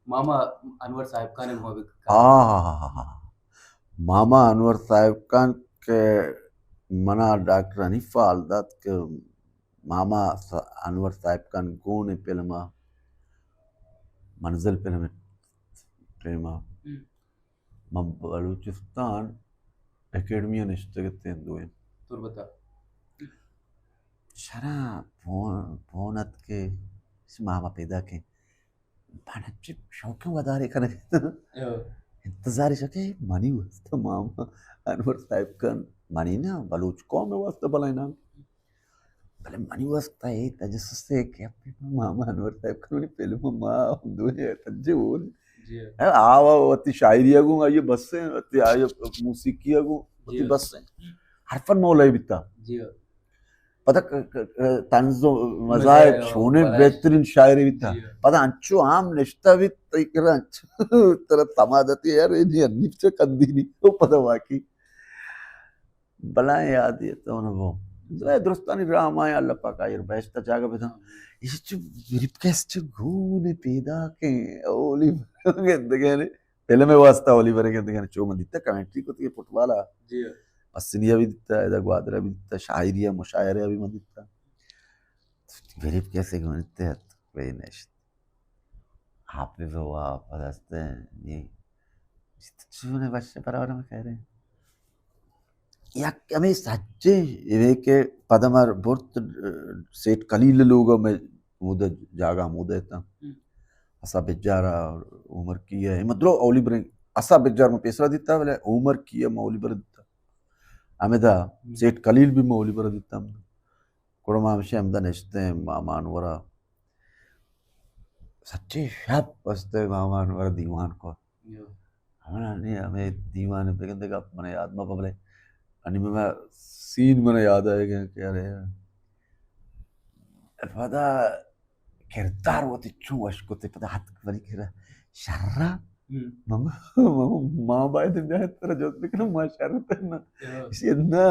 मामा अनवर साहब खान मूवी मामा अनवर साहब खान के मना डॉक्टर हनीफा अल्दात के मामा अनवर साहब खान गोने फिल्म मंजिल फिल्म प्रेम बलूचिस्तान एकेडमी निश्चित तुर्बता शरा फोनत के मामा पैदा के पाण्याची शौक वधारे करे इंतजार सके मनी वस्त मामा अनवर साहब खान मनी ना बलूच कौम में वस्त बलाइना भले मनी वस्त है तजस्से के अपने मामा अनवर साहब खान ने फिल्म मां दुनिया तज्जूल आवा वती शायरिया गु ये बस से वती आय मूसिकिया गु वती बस से हरफन मौलाई बिता पता तंजो मजाक शोने बेहतरीन शायरी बिता पता अंचो आम निश्ता भी तरीके तरह तमादती यार ये निफ्चे कंदीनी तो पता वाकी बला याद ये तो वो दुरुस्तानी ड्रामा या अल्लाह पाक यार बेस्ट जागा पे था इस जो रिप्केस्ट गूने पैदा के ओलिवर के दगने पहले में वास्ता ओलिवर के दगने चो मंदिता कमेंट्री को तो फुटवाला जी अस्सिनिया भी दिता है ग्वादरा भी दिता शायरिया मुशायरा भी दिता गरीब कैसे गणित है वे नेश हाफिज हुआ पदस्ते ये चुने बच्चे परवार में कह रहे हैं या हमें सच्चे ये के पदमर बहुत सेठ कलील लोगों में मुद्दे जागा मुद्दे था असा बेचारा उम्र की है मतलब ओलिवर असा बेचारा में पैसा दिता वाले उम्र की है ओलिवर दिता हमें था सेठ कलील भी मैं ओलिवर दिता हमने कुड़मा विषय हमदा नेश्ते मामा अनवरा सच्चे शब बसते मामा अनवरा दीवान को हमारा नहीं हमें दीवान पे कहते का मने याद में पबले अनि में सीन मने याद आएगा क्या रे पता किरदार वो तिच्चू अशको ते पता हाथ वाली किरा शर्रा मामा मामा बाय दिन जाए तेरा जो बिकना मां शर्रा ना इसी ना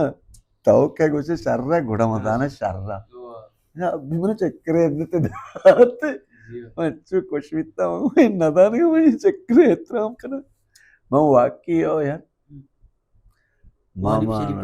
ताऊ क्या कुछ शर्रा घोड़ा मताना शर्रा या अभी मैंने चक्कर है इतने दाते अच्छे कुछ भी था मैं नदाने को मैं चक्कर है इतना हम करना मैं वाकी हो यार मामा